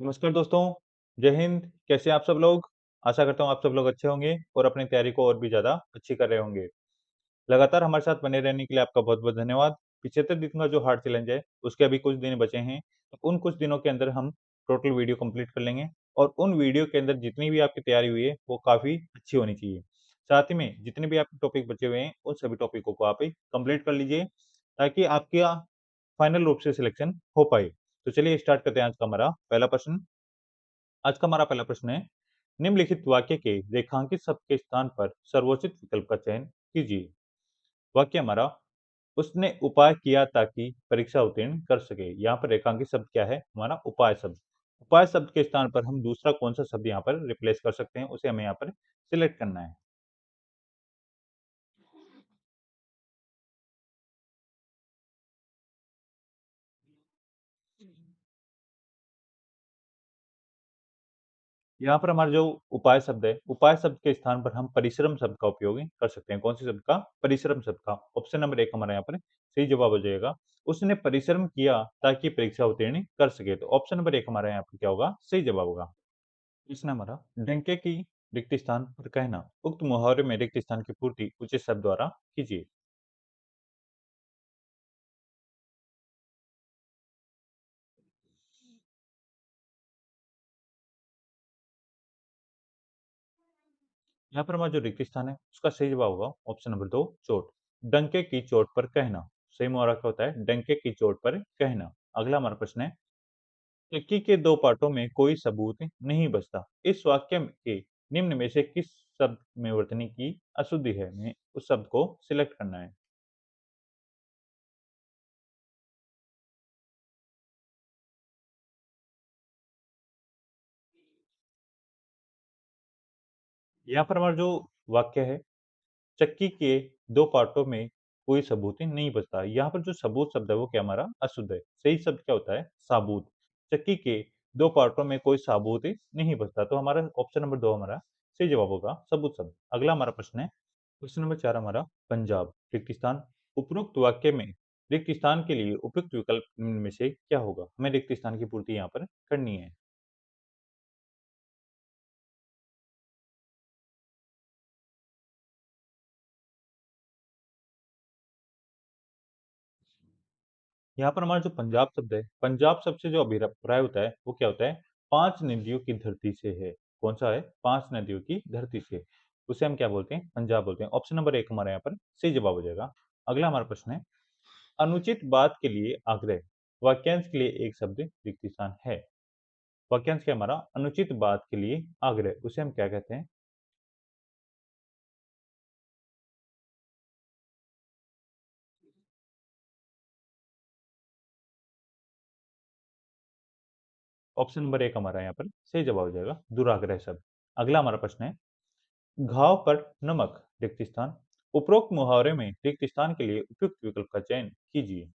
नमस्कार दोस्तों, जय हिंद। कैसे हैं आप सब लोग? आशा करता हूँ आप सब लोग अच्छे होंगे और अपनी तैयारी को और भी ज़्यादा अच्छी कर रहे होंगे। लगातार हमारे साथ बने रहने के लिए आपका बहुत-बहुत धन्यवाद। 75 दिन का जो हार्ड चैलेंज है, उसके अभी कुछ दिन बचे हैं। तो उन कुछ दिनों के अंदर हम टोटल वीडियो कंप्लीट कर लेंगे और उन वीडियो के अंदर जितनी भी आपकी तैयारी हुई है, वो काफ़ी अच्छी होनी चाहिए। साथ ही में जितने भी आपके टॉपिक बचे हुए हैं, उन सभी टॉपिकों को आप कंप्लीट कर लीजिए, ताकि आपका फाइनल रूप से सिलेक्शन हो पाए। तो चलिए स्टार्ट करते हैं आज का हमारा पहला प्रश्न। आज का हमारा पहला प्रश्न है, निम्नलिखित वाक्य के रेखांकित शब्द के स्थान पर सर्वोचित विकल्प का चयन कीजिए। वाक्य हमारा, उसने उपाय किया ताकि परीक्षा उत्तीर्ण कर सके। यहाँ पर रेखांकित शब्द क्या है? हमारा उपाय शब्द। उपाय शब्द के स्थान पर हम दूसरा कौन सा शब्द यहाँ पर रिप्लेस कर सकते हैं, उसे हमें यहाँ पर सिलेक्ट करना है। यहाँ पर हमारा जो उपाय शब्द है, उपाय शब्द के स्थान पर हम परिश्रम शब्द का उपयोग कर सकते हैं। कौन से शब्द का? परिश्रम शब्द का। ऑप्शन नंबर 1 हमारा यहाँ पर सही जवाब हो जाएगा। उसने परिश्रम किया ताकि परीक्षा उत्तीर्ण कर सके। तो ऑप्शन नंबर 1 हमारा यहाँ पर क्या होगा? सही जवाब होगा। प्रश्न हमारा, डंके की रिक्त स्थान पर कहना। उक्त मुहावरे में रिक्त स्थान की पूर्ति उचित शब्द द्वारा कीजिए। यहाँ पर हमारा जो रिक्त स्थान है, उसका सही जवाब होगा ऑप्शन नंबर 2 चोट। डंके की चोट पर कहना। सही मुहावरा क्या होता है? डंके की चोट पर कहना। अगला हमारा प्रश्न है, चक्की के दो पार्टों में कोई सबूत नहीं बचता। इस वाक्य के निम्न में से किस शब्द में वर्तनी की अशुद्धि है? हमें उस शब्द को सिलेक्ट करना है। यहाँ पर हमारा जो वाक्य है, चक्की के दो पार्टों में कोई सबूत नहीं बचता। यहाँ पर जो सबूत शब्द है वो क्या हमारा अशुद्ध है। सही शब्द क्या होता है? साबूत। चक्की के दो पार्टों में कोई साबूत नहीं बचता। तो हमारा ऑप्शन नंबर 2 हमारा सही जवाब होगा सबूत शब्द। अगला हमारा प्रश्न है, क्वेश्चन नंबर 4 हमारा, पंजाब रिक्त स्थान। उपरोक्त वाक्य में रिक्त स्थान के लिए उपयुक्त विकल्प निम्न में से क्या होगा? हमें रिक्त स्थान की पूर्ति यहाँ पर करनी है। यहाँ पर हमारा जो पंजाब शब्द है, पंजाब शब्द से जो अभिप्राय होता है वो क्या होता है? 5 नदियों की धरती से है। कौन-सा है? 5 नदियों की धरती से। उसे हम क्या बोलते हैं? पंजाब बोलते हैं। ऑप्शन नंबर 1 हमारा यहाँ पर सही जवाब हो जाएगा। अगला हमारा प्रश्न है, अनुचित बात के लिए आग्रह। वाक्यांश के लिए एक शब्द रिक्त स्थान है। वाक्यांश क्या है हमारा? अनुचित बात के लिए आग्रह। उसे हम क्या कहते हैं? ऑप्शन नंबर 1 हमारा यहाँ पर सही जवाब हो जाएगा, दुराग्रह शब्द। अगला हमारा प्रश्न है, घाव पर नमक रिक्त स्थान। उपरोक्त मुहावरे में रिक्त स्थान के लिए उपयुक्त विकल्प का चयन कीजिए।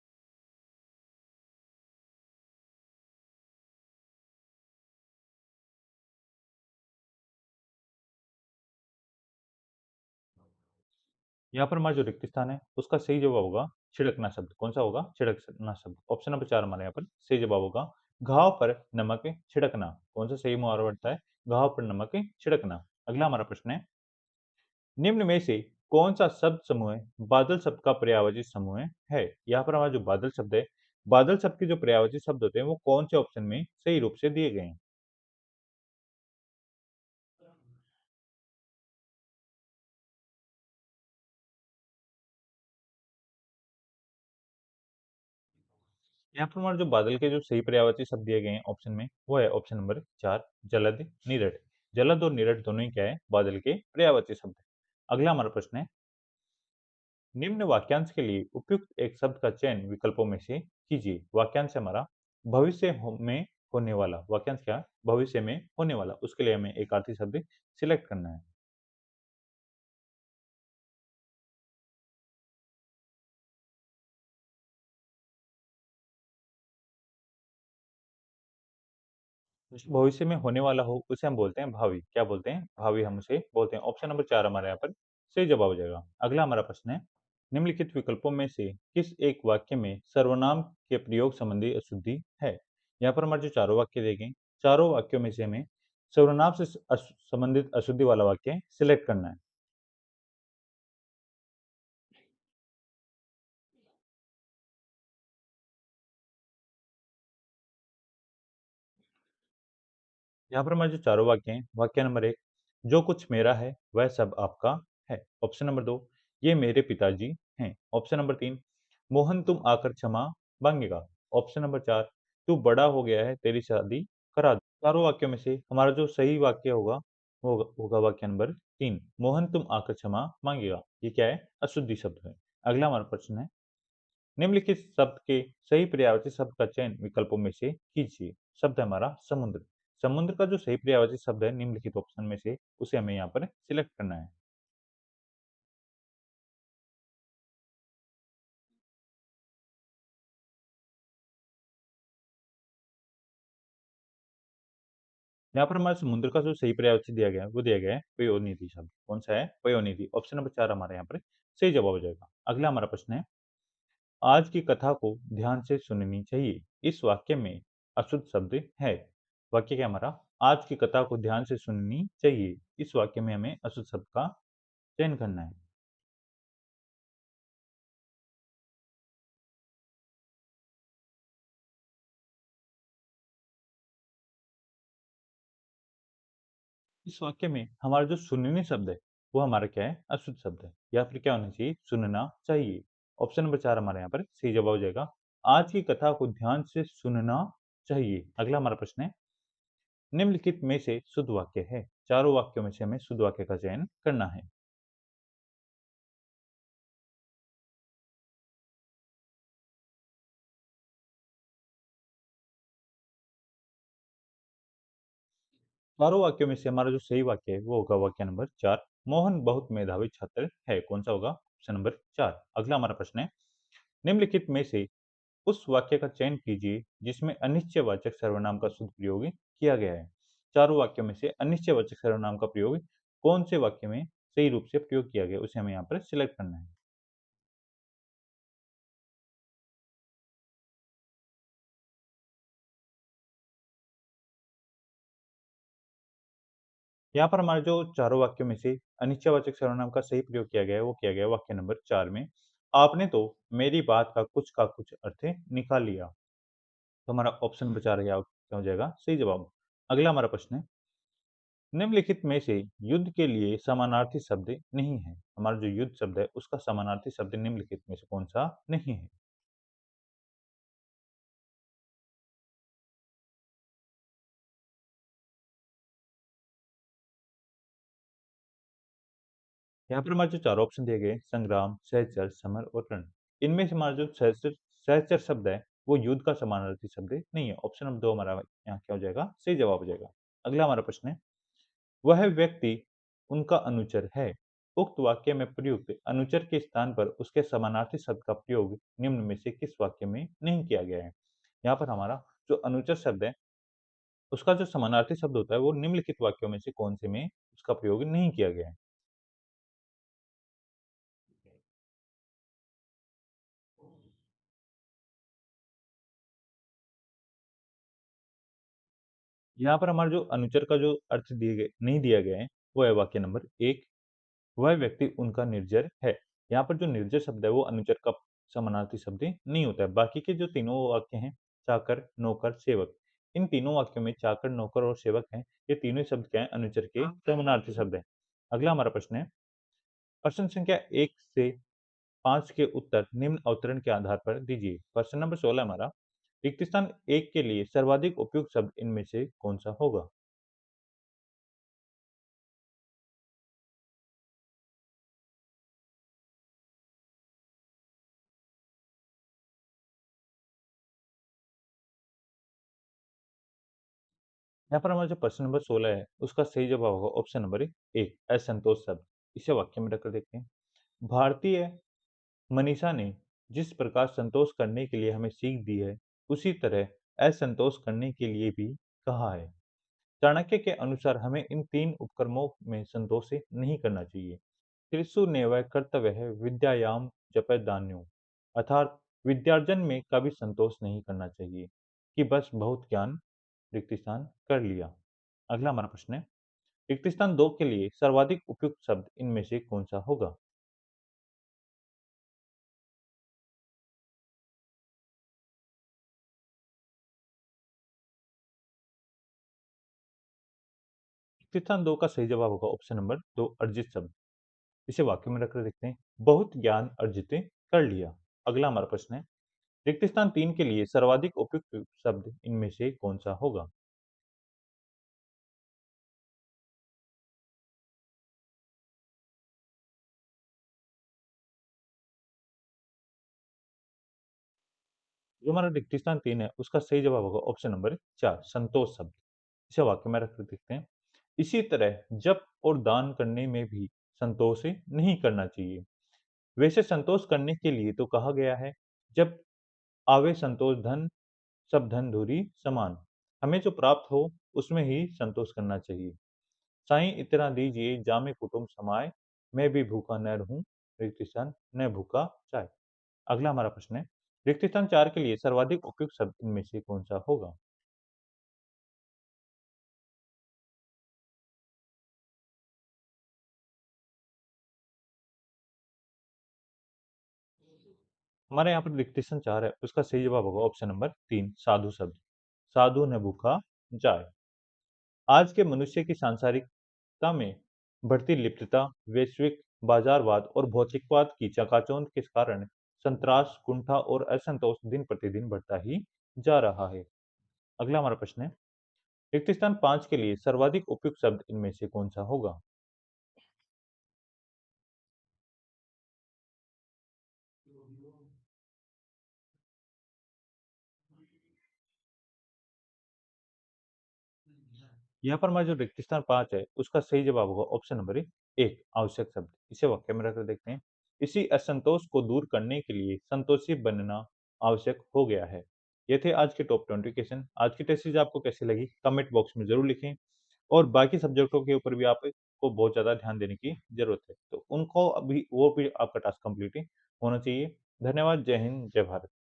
यहाँ पर हमारा जो रिक्त स्थान है, उसका सही जवाब होगा छिड़कना शब्द। कौन सा होगा? छिड़कना शब्द। ऑप्शन नंबर 4 हमारे यहाँ पर सही जवाब होगा, घाव पर नमक छिड़कना। कौन सा सही मुहावरा बनता है? घाव पर नमक छिड़कना। अगला हमारा प्रश्न है, निम्न में से कौन सा शब्द समूह बादल शब्द का पर्यायवाची समूह है? यहाँ पर हमारा जो बादल शब्द है, बादल शब्द के जो पर्यायवाची शब्द होते हैं वो कौन से ऑप्शन में सही रूप से दिए गए हैं? यहाँ पर हमारे जो बादल के जो सही पर्यायवाची शब्द दिए गए हैं ऑप्शन में, वो है ऑप्शन नंबर 4 जलद, नीरट। जलद और नीरट दोनों ही क्या है? बादल के पर्यायवाची शब्द है। अगला हमारा प्रश्न है, निम्न वाक्यांश के लिए उपयुक्त एक शब्द का चयन विकल्पों में से कीजिए। वाक्यांश हमारा, में होने वाला। वाक्यांश क्या है? भविष्य में होने वाला। उसके लिए हमें एक अर्थी शब्द सिलेक्ट करना है। भविष्य में होने वाला हो उसे हम बोलते हैं भावी। क्या बोलते हैं? भावी हम उसे बोलते हैं। ऑप्शन नंबर 4 हमारे यहाँ पर सही जवाब हो जाएगा। अगला हमारा प्रश्न है, निम्नलिखित विकल्पों में से किस एक वाक्य में सर्वनाम के प्रयोग संबंधी अशुद्धि है? यहाँ पर हमारे जो चारों वाक्य दिए गए हैं, चारों वाक्यों में से हमें सर्वनाम से संबंधित अशुद्धि वाला वाक्य सिलेक्ट करना है। यहाँ पर हमारे जो चारों वाक्य हैं, वाक्य नंबर 1, जो कुछ मेरा है वह सब आपका है। ऑप्शन नंबर 2, ये मेरे पिताजी हैं। ऑप्शन नंबर 3, मोहन तुम आकर क्षमा मांगेगा। ऑप्शन नंबर 4, तू बड़ा हो गया है तेरी शादी करा दूं। चारों वाक्यों में से हमारा जो सही वाक्य होगा वो होगा वाक्य नंबर 3, मोहन तुम आकर क्षमा मांगेगा। ये क्या है? अशुद्धि शब्द है। अगला हमारा प्रश्न है, निम्नलिखित शब्द के सही पर्यायवाची शब्द का चयन विकल्पों में से कीजिए। शब्द है हमारा समुद्र। समुद्र का जो सही पर्यायवाची शब्द है निम्नलिखित ऑप्शन में से उसे हमें यहाँ पर सिलेक्ट करना है। यहाँ पर हमारे समुद्र का जो सही पर्यायवाची दिया गया है वो दिया गया है पयोनिधि शब्द। कौन सा है? पयोनिधि। ऑप्शन नंबर 4 हमारे यहाँ पर सही जवाब हो जाएगा। अगला हमारा प्रश्न है, आज की कथा को ध्यान से सुननी चाहिए। इस वाक्य में अशुद्ध शब्द है। वाक्य क्या है हमारा? आज की कथा को ध्यान से सुननी चाहिए। इस वाक्य में हमें अशुद्ध शब्द का चयन करना है। इस वाक्य में हमारा जो सुननी शब्द है वो हमारा क्या है? अशुद्ध शब्द है। या फिर क्या होना चाहिए? सुनना चाहिए। ऑप्शन नंबर 4 हमारे यहाँ पर सही जवाब हो जाएगा। आज की कथा को ध्यान से सुनना चाहिए। अगला हमारा प्रश्न है, निम्नलिखित में से शुद्ध वाक्य है। चारों वाक्यों में से हमें शुद्ध वाक्य का चयन करना है। चारों वाक्यों में से हमारा जो सही वाक्य है वो होगा वाक्य नंबर 4, मोहन बहुत मेधावी छात्र है। कौन सा होगा? Option number 4। अगला हमारा प्रश्न है, निम्नलिखित में से उस वाक्य का चयन कीजिए जिसमें अनिश्चयवाचक सर्वनाम का शुद्ध प्रयोग किया गया है। चारों वाक्यों में से अनिश्चयवाचक सर्वनाम का प्रयोग कौन से वाक्य में सही रूप से प्रयोग किया गया उसे हमें यहाँ पर सिलेक्ट करना है। यहाँ पर हमारे जो चारों वाक्यों में से अनिश्चयवाचक सर्वनाम का सही प्रयोग किया गया है वो किया गया है वाक्य नंबर 4 में। आपने तो मेरी बात का कुछ अर्थ निकाल लिया। तो हमारा ऑप्शन नंबर 4 क्या हो जाएगा? सही जवाब। अगला हमारा प्रश्न है, निम्नलिखित में से युद्ध के लिए समानार्थी शब्द नहीं है। हमारा जो युद्ध शब्द है उसका समानार्थी शब्द निम्नलिखित में से कौन सा नहीं है? यहाँ पर हमारे जो चारों ऑप्शन दिए गए, संग्राम, सहचर, समर और रण, इनमें से हमारा जो सहचर सहचर शब्द है वो युद्ध का समानार्थी शब्द नहीं है। ऑप्शन नंबर 2 हमारा यहाँ क्या हो जाएगा? सही जवाब हो जाएगा। अगला हमारा प्रश्न है, वह व्यक्ति उनका अनुचर है। उक्त वाक्य में प्रयुक्त अनुचर के स्थान पर उसके समानार्थी शब्द का प्रयोग निम्न में से किस वाक्य में नहीं किया गया है? यहाँ पर हमारा जो अनुचर शब्द है उसका जो समानार्थी शब्द होता है वो निम्नलिखित वाक्यों में से कौन से में उसका प्रयोग नहीं किया गया है? यहाँ पर हमारा जो अनुचर का जो अर्थ दिए गए नहीं दिया गया है वो है वाक्य नंबर 1, वह व्यक्ति उनका निर्जर है। यहाँ पर जो निर्जर शब्द है वो अनुचर का समानार्थी शब्द नहीं होता है। बाकी के जो तीनों वाक्य हैं, चाकर, नौकर, सेवक, इन तीनों वाक्यों में चाकर, नौकर और सेवक हैं, ये तीनों ही शब्द क्या है? अनुचर के समानार्थी शब्द हैं। अगला हमारा प्रश्न है, प्रश्न संख्या 1 से 5 के उत्तर निम्न अवतरण के आधार पर दीजिए। प्रश्न नंबर 16 हमारा, रिक्त स्थान 1 के लिए सर्वाधिक उपयुक्त शब्द इनमें से कौन सा होगा? यहाँ पर हमारा जो प्रश्न नंबर 16 है उसका सही जवाब होगा ऑप्शन नंबर 1, असंतोष शब्द। इसे वाक्य में रखकर देखते हैं। भारतीय मनीषा ने जिस प्रकार संतोष करने के लिए हमें सीख दी है, उसी तरह असंतोष करने के लिए भी कहा है। चाणक्य के अनुसार हमें इन तीन उपक्रमों में संतोष नहीं करना चाहिए। त्रिषु नेवय कर्तव्य है विद्यायाम जपैदान्यो, अर्थात विद्यार्जन में कभी संतोष नहीं करना चाहिए कि बस बहुत ज्ञान रिक्तिस्थान कर लिया। अगला हमारा प्रश्न है, रिक्तिस्थान 2 के लिए सर्वाधिक उपयुक्त शब्द इनमें से कौन-सा होगा? रिक्तिस्थान 2 का सही जवाब होगा ऑप्शन नंबर 2 अर्जित शब्द। इसे वाक्य में रखकर देखते हैं, बहुत ज्ञान अर्जित कर लिया। अगला हमारा प्रश्न है, रिक्तिस्थान 3 के लिए सर्वाधिक उपयुक्त शब्द इनमें से कौन-सा होगा? जो हमारा रिक्तिस्थान 3 है, उसका सही जवाब होगा ऑप्शन नंबर 4 संतोष शब्द। इसे वाक्य में रखकर देखते हैं, इसी तरह जप और दान करने में भी संतोष नहीं करना चाहिए। वैसे संतोष करने के लिए तो कहा गया है, जब आवे संतोष धन, सब धन धूरी समान। हमें जो प्राप्त हो उसमें ही संतोष करना चाहिए। साईं इतना दीजिए जामे कुटुम्ब समाए, मैं भी भूखा न रहूं, रिक्तिस्थान न भूखा चाय। अगला हमारा प्रश्न है, रिक्तिस्थान 4 के लिए सर्वाधिक उपयुक्त शब्द इनमें से कौन-सा होगा? हमारे यहाँ पर रिक्तिस्थान 4 है, उसका सही जवाब होगा ऑप्शन नंबर 3 साधु शब्द। साधु न भूखा जाय। आज के मनुष्य की सांसारिकता में बढ़ती लिप्तता, वैश्विक बाजारवाद और भौतिकवाद की चकाचौंध के कारण संतरास, कुंठा और असंतोष दिन प्रतिदिन बढ़ता ही जा रहा है। अगला हमारा प्रश्न है, रिक्त स्थान 5 के लिए सर्वाधिक उपयुक्त शब्द इनमें से कौन-सा होगा? यहाँ पर हमारा जो रिक्त स्थान 5 है, उसका सही जवाब होगा ऑप्शन नंबर 1 आवश्यक शब्द। इसे वाक्य में रखकर देखते हैं। इसी असंतोष को दूर करने के लिए संतोषी बनना आवश्यक हो गया है। ये थे आज के टॉप 20 क्वेश्चन। आज की टेस्ट सीरीज आपको कैसी लगी? कमेंट बॉक्स में ज़रूर लिखें और बाकी सब्जेक्टों के ऊपर भी आपको बहुत ज़्यादा ध्यान देने की ज़रूरत है। तो उनको अभी वो भी आपका टास्क कंप्लीट होना चाहिए। धन्यवाद। जय हिंद, जय भारत।